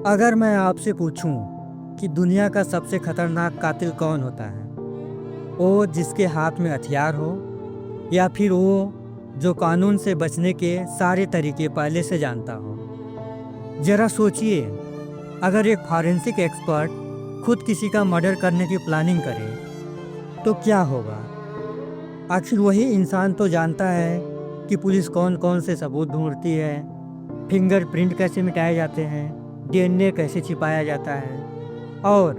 अगर मैं आपसे पूछूं कि दुनिया का सबसे खतरनाक कातिल कौन होता है, वो जिसके हाथ में हथियार हो या फिर वो जो कानून से बचने के सारे तरीके पहले से जानता हो। जरा सोचिए, अगर एक फॉरेंसिक एक्सपर्ट खुद किसी का मर्डर करने की प्लानिंग करे तो क्या होगा। आखिर वही इंसान तो जानता है कि पुलिस कौन कौन से सबूत ढूंढती है, फिंगरप्रिंट कैसे मिटाए जाते हैं, डीएनए कैसे छिपाया जाता है और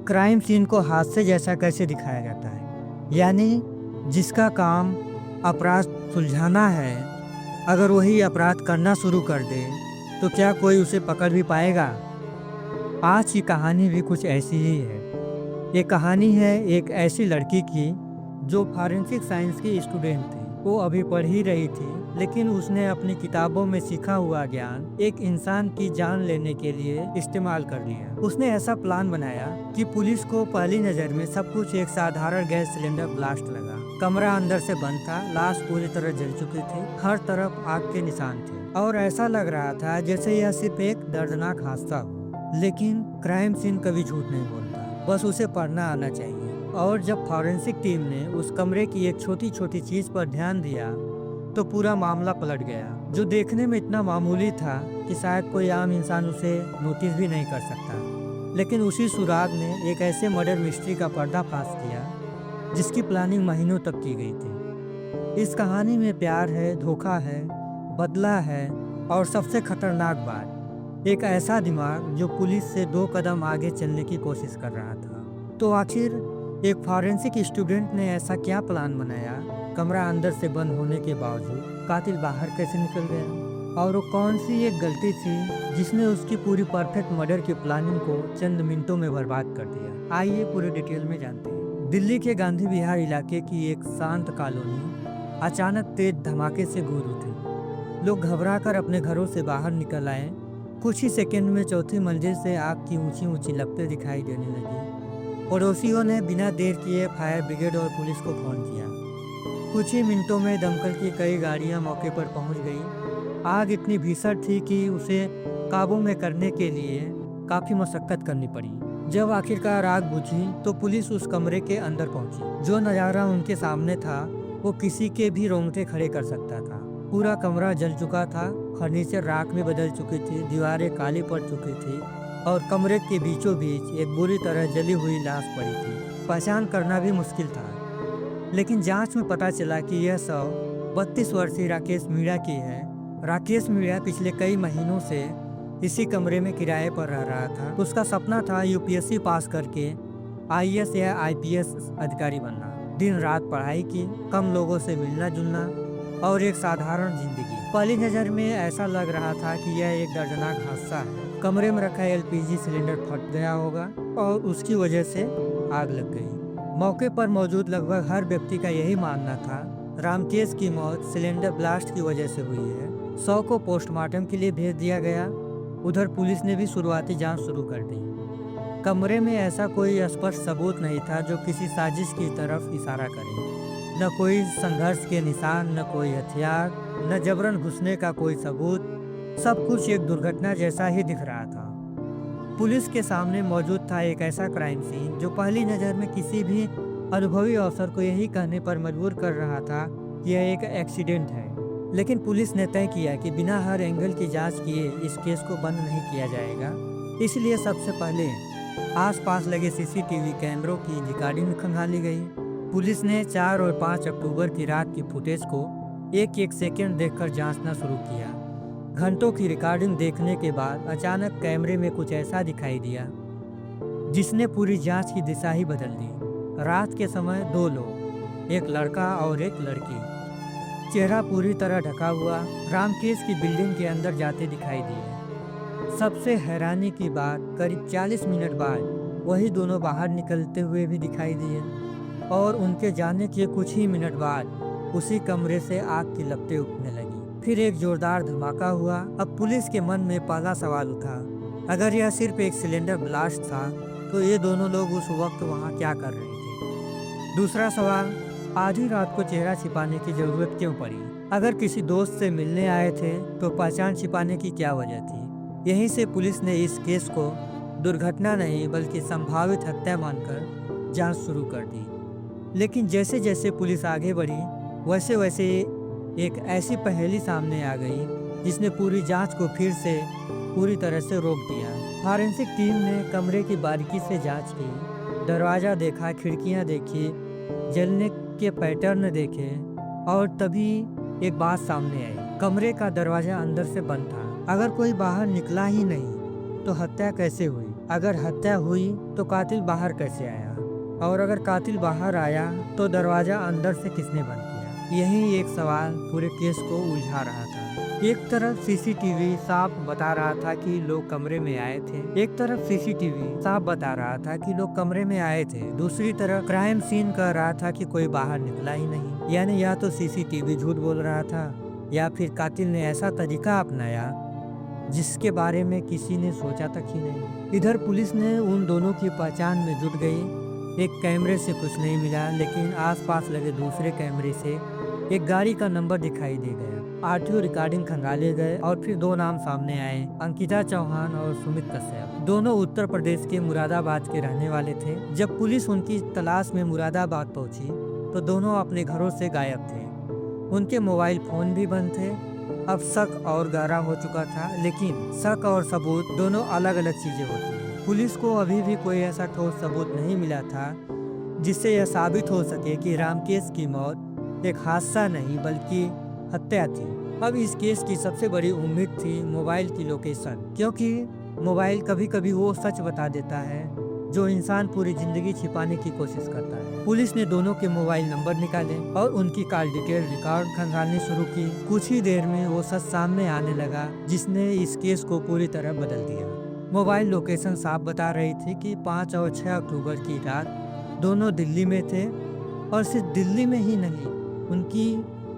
क्राइम सीन को हादसे जैसा कैसे दिखाया जाता है। यानी जिसका काम अपराध सुलझाना है, अगर वही अपराध करना शुरू कर दे तो क्या कोई उसे पकड़ भी पाएगा। आज की कहानी भी कुछ ऐसी ही है। ये कहानी है एक ऐसी लड़की की जो फॉरेंसिक साइंस की स्टूडेंट थी। वो अभी पढ़ ही रही थी, लेकिन उसने अपनी किताबों में सीखा हुआ ज्ञान एक इंसान की जान लेने के लिए इस्तेमाल कर लिया। उसने ऐसा प्लान बनाया कि पुलिस को पहली नजर में सब कुछ एक साधारण गैस सिलेंडर ब्लास्ट लगा। कमरा अंदर से बंद था, लाश पूरी तरह जल चुकी थी, हर तरफ आग के निशान थे और ऐसा लग रहा था जैसे यह सिर्फ एक दर्दनाक हादसा हो। लेकिन क्राइम सीन कभी झूठ नहीं बोलता, बस उसे पढ़ना आना चाहिए। और जब फॉरेंसिक टीम ने उस कमरे की एक छोटी छोटी चीज पर ध्यान दिया तो पूरा मामला पलट गया, जो देखने में इतना मामूली था कि शायद कोई आम इंसान उसे नोटिस भी नहीं कर सकता। लेकिन उसी सुराग ने एक ऐसे मर्डर मिस्ट्री का पर्दाफाश किया जिसकी प्लानिंग महीनों तक की गई थी। इस कहानी में प्यार है, धोखा है, बदला है और सबसे खतरनाक बात, एक ऐसा दिमाग जो पुलिस से 2 कदम आगे चलने की कोशिश कर रहा था। तो आखिर एक फॉरेंसिक स्टूडेंट ने ऐसा क्या प्लान बनाया, कमरा अंदर से बंद होने के बावजूद कातिल बाहर कैसे निकल गया, और वो कौन सी एक गलती थी जिसने उसकी पूरी परफेक्ट मर्डर की प्लानिंग को चंद मिनटों में बर्बाद कर दिया। आइए पूरे डिटेल में जानते हैं। दिल्ली के गांधी विहार इलाके की एक शांत कॉलोनी अचानक तेज धमाके से गूंज उठी। लोग घबराकर अपने घरों से बाहर निकल आए। कुछ ही सेकंड में चौथी मंजिल से आग की ऊंची ऊंची लपटें दिखाई देने लगी। पड़ोसियों ने बिना देर किए फायर ब्रिगेड और पुलिस को फोन किया। कुछ ही मिनटों में दमकल की कई गाड़ियां मौके पर पहुंच गई। आग इतनी भीषण थी कि उसे काबू में करने के लिए काफी मशक्कत करनी पड़ी। जब आखिरकार आग बुझी तो पुलिस उस कमरे के अंदर पहुंची। जो नज़ारा उनके सामने था वो किसी के भी रोंगटे खड़े कर सकता था। पूरा कमरा जल चुका था, फर्नीचर राख में बदल चुकी थी, दीवारें काली पड़ चुकी थी और कमरे के बीचों बीच एक बुरी तरह जली हुई लाश पड़ी थी। पहचान करना भी मुश्किल था, लेकिन जांच में पता चला कि यह शव 32 वर्षीय राकेश मीणा की है। राकेश मीणा पिछले कई महीनों से इसी कमरे में किराए पर रह रहा था। उसका सपना था यूपीएससी पास करके आईएएस या आईपीएस अधिकारी बनना। दिन रात पढ़ाई की, कम लोगों से मिलना जुलना और एक साधारण जिंदगी। पहली नज़र में ऐसा लग रहा था कि यह एक दर्दनाक हादसा है। कमरे में रखा एलपीजी सिलेंडर फट गया होगा और उसकी वजह से आग लग गई। मौके पर मौजूद लगभग हर व्यक्ति का यही मानना था, रामकेश की मौत सिलेंडर ब्लास्ट की वजह से हुई है। शव को पोस्टमार्टम के लिए भेज दिया गया। उधर पुलिस ने भी शुरुआती जांच शुरू कर दी। कमरे में ऐसा कोई स्पष्ट सबूत नहीं था जो किसी साजिश की तरफ इशारा करे। न कोई संघर्ष के निशान, न कोई हथियार, न जबरन घुसने का कोई सबूत। सब कुछ एक दुर्घटना जैसा ही दिख रहा था। पुलिस के सामने मौजूद था एक ऐसा क्राइम सीन जो पहली नज़र में किसी भी अनुभवी अफसर को यही कहने पर मजबूर कर रहा था कि यह एक एक्सीडेंट है। लेकिन पुलिस ने तय किया कि बिना हर एंगल की जांच किए इस केस को बंद नहीं किया जाएगा। इसलिए सबसे पहले आसपास लगे सीसीटीवी कैमरों की रिकॉर्डिंग खंगाली गई। पुलिस ने 4 और 5 अक्टूबर की रात की फुटेज को एक एक सेकंड देखकर जांचना शुरू किया। घंटों की रिकॉर्डिंग देखने के बाद अचानक कैमरे में कुछ ऐसा दिखाई दिया जिसने पूरी जांच की दिशा ही बदल दी। रात के समय 2 लोग, एक लड़का और एक लड़की, चेहरा पूरी तरह ढका हुआ रामकेश की बिल्डिंग के अंदर जाते दिखाई दिए। सबसे हैरानी की बात, करीब 40 मिनट बाद वही दोनों बाहर निकलते हुए भी दिखाई दिए और उनके जाने के कुछ ही मिनट बाद उसी कमरे से आग की लपटें उठने लगी। फिर एक जोरदार धमाका हुआ। अब पुलिस के मन में पहला सवाल उठा, अगर यह सिर्फ एक सिलेंडर ब्लास्ट था तो ये दोनों लोग उस वक्त वहाँ क्या कर रहे थे। दूसरा सवाल, आधी रात को चेहरा छिपाने की जरूरत क्यों पड़ी। अगर किसी दोस्त से मिलने आए थे तो पहचान छिपाने की क्या वजह थी। यहीं से पुलिस ने इस केस को दुर्घटना नहीं बल्कि संभावित हत्या मानकर जांच शुरू कर दी। लेकिन जैसे जैसे पुलिस आगे बढ़ी वैसे वैसे एक ऐसी पहेली सामने आ गई जिसने पूरी जांच को फिर से पूरी तरह से रोक दिया। फॉरेंसिक टीम ने कमरे की बारीकी से जांच की, दरवाज़ा देखा, खिड़कियां देखी, जलने के पैटर्न देखे और तभी एक बात सामने आई। कमरे का दरवाजा अंदर से बंद था। अगर कोई बाहर निकला ही नहीं तो हत्या कैसे हुई? अगर हत्या हुई तो कातिल बाहर कैसे आया? और अगर कातिल बाहर आया तो दरवाजा अंदर से किसने बंद किया? यही एक सवाल पूरे केस को उलझा रहा था। एक तरफ सीसीटीवी साफ बता रहा था कि लोग कमरे में आए थे, एक तरफ सीसीटीवी साफ बता रहा था कि लोग कमरे में आए थे, दूसरी तरफ क्राइम सीन कह रहा था कि कोई बाहर निकला ही नहीं। यानी या तो सीसीटीवी झूठ बोल रहा था या फिर कातिल ने ऐसा तरीका अपनाया जिसके बारे में किसी ने सोचा तक ही नहीं। इधर पुलिस ने उन दोनों की पहचान में जुट गई। एक कैमरे से कुछ नहीं मिला, लेकिन आसपास लगे दूसरे कैमरे से एक गाड़ी का नंबर दिखाई दे गया। आरटीओ रिकॉर्डिंग खंगाले गए और फिर दो नाम सामने आए, अंकिता चौहान और सुमित कश्यप। दोनों उत्तर प्रदेश के मुरादाबाद के रहने वाले थे। जब पुलिस उनकी तलाश में मुरादाबाद पहुंची तो दोनों अपने घरों से गायब थे। उनके मोबाइल फोन भी बंद थे। अब शक और गहरा हो चुका था, लेकिन शक और सबूत दोनों अलग अलग चीजें होती हैं। पुलिस को अभी भी कोई ऐसा ठोस सबूत नहीं मिला था जिससे यह साबित हो सके कि रामकेश की मौत एक हादसा नहीं बल्कि हत्या थी। अब इस केस की सबसे बड़ी उम्मीद थी मोबाइल की लोकेशन, क्योंकि मोबाइल कभी कभी वो सच बता देता है जो इंसान पूरी जिंदगी छिपाने की कोशिश करता है। पुलिस ने दोनों के मोबाइल नंबर निकाले और उनकी कॉल डिटेल रिकॉर्ड खंगालनी शुरू की। कुछ ही देर में वो सच सामने आने लगा जिसने इस केस को पूरी तरह बदल दिया। मोबाइल लोकेशन साफ बता रही थी कि 5 और 6 अक्टूबर की रात दोनों दिल्ली में थे, और सिर्फ दिल्ली में ही नहीं, उनकी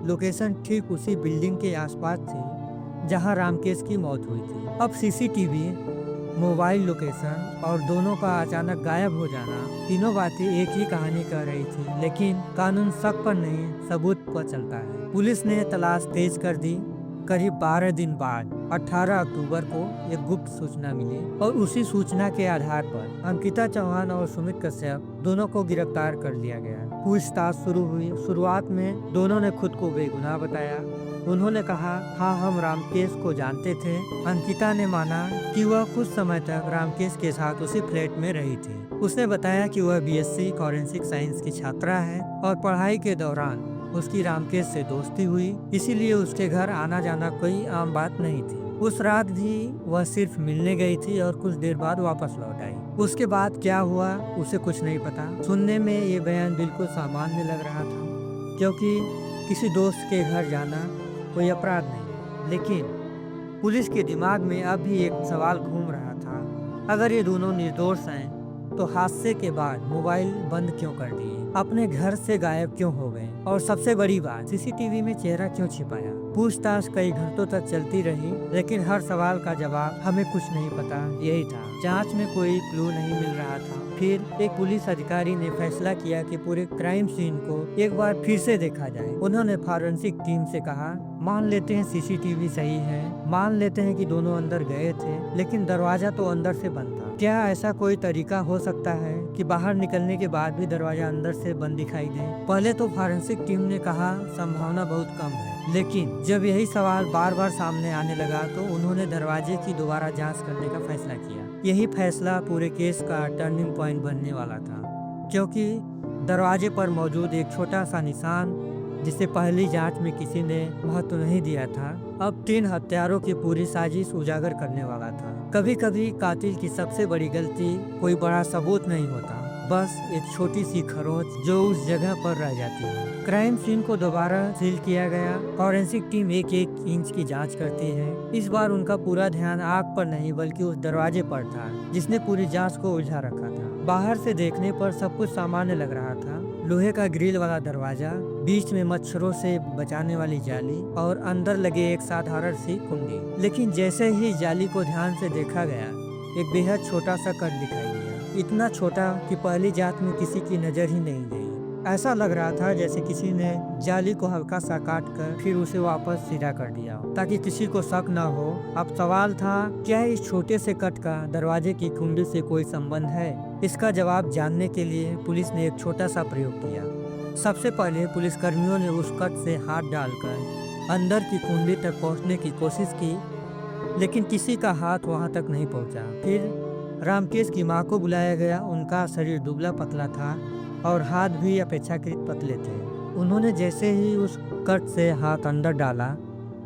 लोकेशन ठीक उसी बिल्डिंग के आसपास थी जहां रामकेश की मौत हुई थी। अब सीसीटीवी, मोबाइल लोकेशन और दोनों का अचानक गायब हो जाना, तीनों बातें एक ही कहानी कह रही थी। लेकिन कानून शक पर नहीं सबूत पर चलता है। पुलिस ने तलाश तेज कर दी। करीब 12 दिन बाद 18 अक्टूबर को एक गुप्त सूचना मिली और उसी सूचना के आधार पर अंकिता चौहान और सुमित कश्यप दोनों को गिरफ्तार कर लिया गया। पूछताछ शुरू हुई। शुरुआत में दोनों ने खुद को बेगुनाह बताया। उन्होंने कहा, हाँ हम रामकेश को जानते थे। अंकिता ने माना कि वह कुछ समय तक रामकेश के साथ उसी फ्लैट में रही थी। उसने बताया कि वह बीएससी फॉरेंसिक साइंस की छात्रा है और पढ़ाई के दौरान उसकी रामकेश से दोस्ती हुई, इसीलिए उसके घर आना जाना कोई आम बात नहीं थी। उस रात भी वह सिर्फ मिलने गई थी और कुछ देर बाद वापस लौट आई। उसके बाद क्या हुआ उसे कुछ नहीं पता। सुनने में ये बयान बिल्कुल सामान्य लग रहा था, क्योंकि किसी दोस्त के घर जाना कोई अपराध नहीं। लेकिन पुलिस के दिमाग में अब भी एक सवाल घूम रहा था, अगर ये दोनों निर्दोष हैं तो हादसे के बाद मोबाइल बंद क्यों कर दिए, अपने घर से गायब क्यों हो गए, और सबसे बड़ी बात सीसीटीवी में चेहरा क्यों छिपाया। पूछताछ कई घंटों तक चलती रही, लेकिन हर सवाल का जवाब हमें कुछ नहीं पता यही था। जांच में कोई क्लू नहीं मिल रहा था। फिर एक पुलिस अधिकारी ने फैसला किया कि पूरे क्राइम सीन को एक बार फिर से देखा जाए। उन्होंने फॉरेंसिक टीम से कहा, मान लेते हैं सीसीटीवी सही है, मान लेते हैं कि दोनों अंदर गए थे, लेकिन दरवाजा तो अंदर से बंद था। क्या ऐसा कोई तरीका हो सकता है कि बाहर निकलने के बाद भी दरवाजा अंदर से बंद दिखाई दे? पहले तो फॉरेंसिक टीम ने कहा संभावना बहुत कम है, लेकिन जब यही सवाल बार बार सामने आने लगा तो उन्होंने दरवाजे की दोबारा जांच करने का फैसला किया। यही फैसला पूरे केस का टर्निंग पॉइंट बनने वाला था, क्योंकि दरवाजे पर मौजूद एक छोटा सा निशान जिसे पहली जांच में किसी ने महत्व नहीं दिया था, अब 3 हत्यारों की पूरी साजिश उजागर करने वाला था। कभी कभी कातिल की सबसे बड़ी गलती कोई बड़ा सबूत नहीं होता, बस एक छोटी सी खरोंच जो उस जगह पर रह जाती है। क्राइम सीन को दोबारा सील किया गया। फॉरेंसिक टीम एक इंच की जांच करती है। इस बार उनका पूरा ध्यान आग पर नहीं बल्कि उस दरवाजे पर था जिसने पूरी जांच को उलझा रखा था। बाहर से देखने पर सब कुछ सामान्य लग रहा था, लोहे का ग्रिल वाला दरवाजा, बीच में मच्छरों से बचाने वाली जाली और अंदर लगे एक साधारण सी कुंडी। लेकिन जैसे ही जाली को ध्यान से देखा गया, एक बेहद छोटा सा कट दिखाई दिया, इतना छोटा कि पहली जांच में किसी की नजर ही नहीं गई। ऐसा लग रहा था जैसे किसी ने जाली को हल्का सा काट कर फिर उसे वापस सीधा कर दिया हो, ताकि किसी को शक न हो। अब सवाल था, क्या इस छोटे से कट का दरवाजे की कुंडी से कोई संबंध है? इसका जवाब जानने के लिए पुलिस ने एक छोटा सा प्रयोग किया। सबसे पहले पुलिसकर्मियों ने उस कट से हाथ डालकर अंदर की कुंडी तक पहुंचने की कोशिश की, लेकिन किसी का हाथ वहां तक नहीं पहुंचा। फिर रामकेश की मां को बुलाया गया। उनका शरीर दुबला पतला था और हाथ भी अपेक्षाकृत पतले थे। उन्होंने जैसे ही उस कट से हाथ अंदर डाला,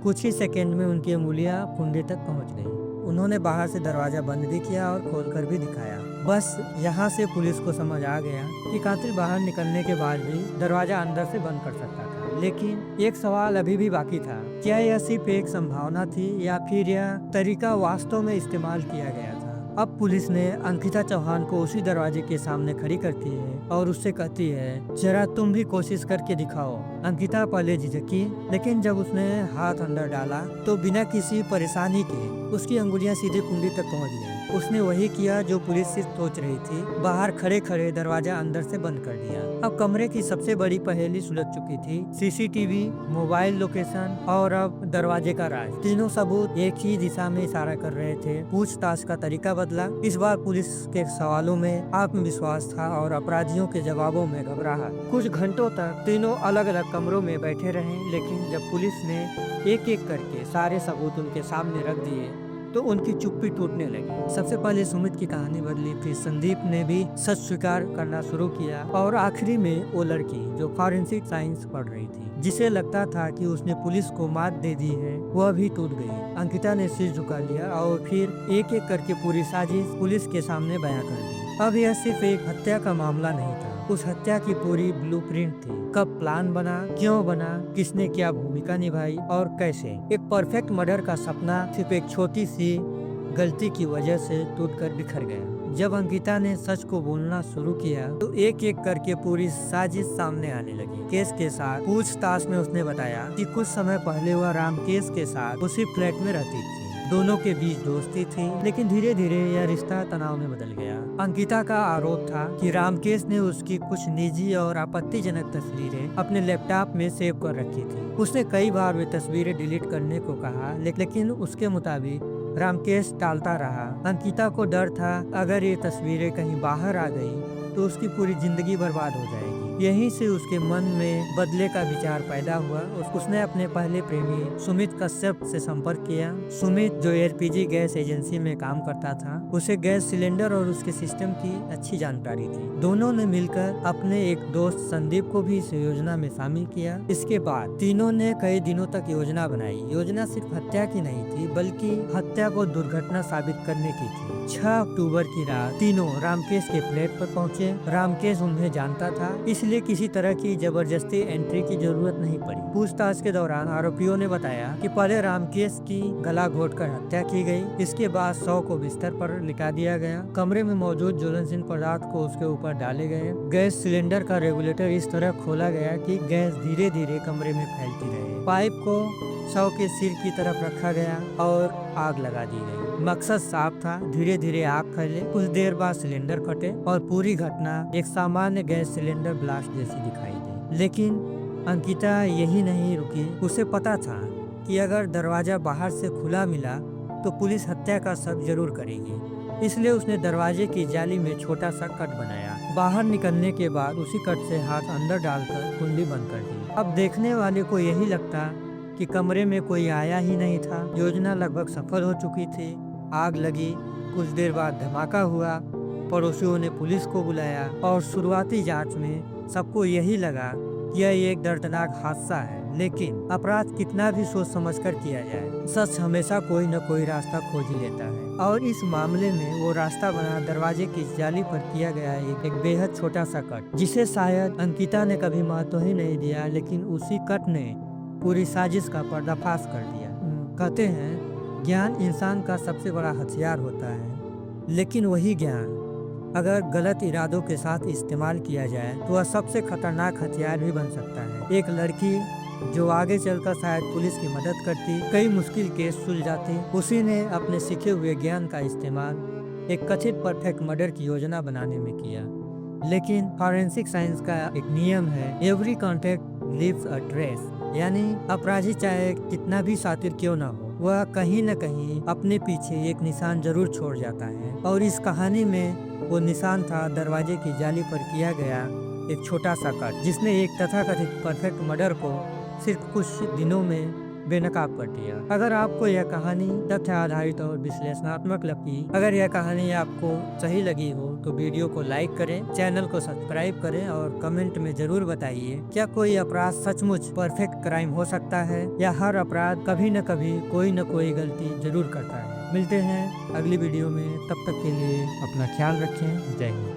कुछ ही सेकंड में उनकी उंगलियां कुंडी तक पहुंच गई। उन्होंने बाहर से दरवाजा बंद भी किया और खोलकर भी दिखाया। बस यहाँ से पुलिस को समझ आ गया कि कातिल बाहर निकलने के बाद भी दरवाजा अंदर से बंद कर सकता था। लेकिन एक सवाल अभी भी बाकी था, क्या यह सिर्फ एक संभावना थी या फिर यह तरीका वास्तव में इस्तेमाल किया गया था? अब पुलिस ने अंकिता चौहान को उसी दरवाजे के सामने खड़ी करती है और उससे कहती है, जरा तुम भी कोशिश करके दिखाओ। अंकिता पहले झिझकी, लेकिन जब उसने हाथ अंदर डाला तो बिना किसी परेशानी के उसकी अंगुलियां सीधे कुंडी तक पहुंच गई। उसने वही किया जो पुलिस सिर्फ सोच रही थी, बाहर खड़े खड़े दरवाजा अंदर से बंद कर दिया। अब कमरे की सबसे बड़ी पहेली सुलझ चुकी थी। सीसीटीवी, मोबाइल लोकेशन और अब दरवाजे का राज, तीनों सबूत एक ही दिशा में इशारा कर रहे थे। पूछताछ का तरीका बदला। इस बार पुलिस के सवालों में आत्मविश्वास था और अपराधियों के जवाबों में घबराहट। कुछ घंटों तक तीनों अलग अलग कमरों में बैठे रहे, लेकिन जब पुलिस ने एक एक करके सारे सबूत उनके सामने रख दिए तो उनकी चुप्पी टूटने लगी। सबसे पहले सुमित की कहानी बदली, फिर संदीप ने भी सच स्वीकार करना शुरू किया और आखिरी में वो लड़की जो फॉरेंसिक साइंस पढ़ रही थी, जिसे लगता था कि उसने पुलिस को मात दे दी है, वह भी टूट गई। अंकिता ने सिर झुका लिया और फिर एक एक करके पूरी साजिश पुलिस के सामने बयां कर दी। अब यह सिर्फ एक हत्या का मामला नहीं था, उस हत्या की पूरी ब्लूप्रिंट थी। कब प्लान बना, क्यों बना, किसने क्या भूमिका निभाई और कैसे। एक परफेक्ट मर्डर का सपना सिर्फ एक छोटी सी गलती की वजह से टूटकर बिखर गया। जब अंकिता ने सच को बोलना शुरू किया तो एक एक करके पूरी साजिश सामने आने लगी। केस के साथ पूछताछ में उसने बताया कि कुछ समय पहले वह रामकेश के साथ उसी फ्लैट में रहती थी। दोनों के बीच दोस्ती थी, लेकिन धीरे धीरे यह रिश्ता तनाव में बदल गया। अंकिता का आरोप था कि रामकेश ने उसकी कुछ निजी और आपत्तिजनक तस्वीरें अपने लैपटॉप में सेव कर रखी थी। उसने कई बार वे तस्वीरें डिलीट करने को कहा, लेकिन उसके मुताबिक रामकेश टालता रहा। अंकिता को डर था, अगर ये तस्वीरें कहीं बाहर आ गई तो उसकी पूरी जिंदगी बर्बाद हो जाएगी। यहीं से उसके मन में बदले का विचार पैदा हुआ। उसने अपने पहले प्रेमी सुमित कश्यप से संपर्क किया। सुमित जो एलपीजी गैस एजेंसी में काम करता था, उसे गैस सिलेंडर और उसके सिस्टम की अच्छी जानकारी थी। दोनों ने मिलकर अपने एक दोस्त संदीप को भी इस योजना में शामिल किया। इसके बाद तीनों ने कई दिनों तक योजना बनाई। योजना सिर्फ हत्या की नहीं थी, बल्कि हत्या को दुर्घटना साबित करने की थी। 6 अक्टूबर की रात तीनों रामकेश के फ्लैट पर पहुंचे। रामकेश उन्हें जानता था, इसलिए किसी तरह की जबरदस्ती एंट्री की जरूरत नहीं पड़ी। पूछताछ के दौरान आरोपियों ने बताया कि पहले रामकेश की गला घोटकर हत्या की गई, इसके बाद शव को बिस्तर पर लिटा दिया गया। कमरे में मौजूद ज्वलनशील पदार्थ को उसके ऊपर डाले गए। गैस सिलेंडर का रेगुलेटर इस तरह खोला गया कि गैस धीरे धीरे कमरे में फैलती रहे। पाइप को शव के सिर की तरफ रखा गया और आग लगा दी गई। मकसद साफ था, धीरे धीरे आग फैले। कुछ देर बाद सिलेंडर फटे और पूरी घटना एक सामान्य गैस सिलेंडर ब्लास्ट जैसी दिखाई दी। लेकिन अंकिता यही नहीं रुकी। उसे पता था कि अगर दरवाजा बाहर से खुला मिला तो पुलिस हत्या का शक जरूर करेगी, इसलिए उसने दरवाजे की जाली में छोटा सा कट बनाया। बाहर निकलने के बाद उसी कट से हाथ अंदर डालकर कुंडी बंद कर दी। अब देखने वाले को यही लगता कि कमरे में कोई आया ही नहीं था। योजना लगभग सफल हो चुकी थी। आग लगी, कुछ देर बाद धमाका हुआ, पड़ोसियों ने पुलिस को बुलाया और शुरुआती जांच में सबको यही लगा कि यह एक दर्दनाक हादसा है। लेकिन अपराध कितना भी सोच समझकर किया जाए, सच हमेशा कोई न कोई रास्ता खोज ही लेता है। और इस मामले में वो रास्ता बना दरवाजे की जाली पर किया गया एक बेहद छोटा सा कट, जिसे शायद अंकिता ने कभी महत्व ही नहीं दिया, लेकिन उसी कट ने पूरी साजिश का पर्दाफाश कर दिया। कहते हैं ज्ञान इंसान का सबसे बड़ा हथियार होता है, लेकिन वही ज्ञान अगर गलत इरादों के साथ इस्तेमाल किया जाए तो वह सबसे खतरनाक हथियार भी बन सकता है। एक लड़की जो आगे चलकर शायद पुलिस की मदद करती, कई मुश्किल केस सुलझाती, उसी ने अपने सीखे हुए ज्ञान का इस्तेमाल एक कथित परफेक्ट मर्डर की योजना बनाने में किया। लेकिन फॉरेंसिक साइंस का एक नियम है, every contact leaves a trace, यानी अपराधी चाहे कितना भी शातिर क्यों ना हो, वह कहीं न कहीं अपने पीछे एक निशान जरूर छोड़ जाता है। और इस कहानी में वो निशान था दरवाजे की जाली पर किया गया एक छोटा सा कट, जिसने एक तथाकथित परफेक्ट मर्डर को सिर्फ कुछ दिनों में बेनकाब कर दिया। अगर आपको यह कहानी तथ्य आधारित और विश्लेषणात्मक लगी, अगर यह कहानी आपको सही लगी हो तो वीडियो को लाइक करें, चैनल को सब्सक्राइब करें और कमेंट में जरूर बताइए क्या कोई अपराध सचमुच परफेक्ट क्राइम हो सकता है या हर अपराध कभी न कभी कोई न कोई गलती जरूर करता है। मिलते हैं अगली वीडियो में, तब तक के लिए अपना ख्याल रखें। जय हिंद।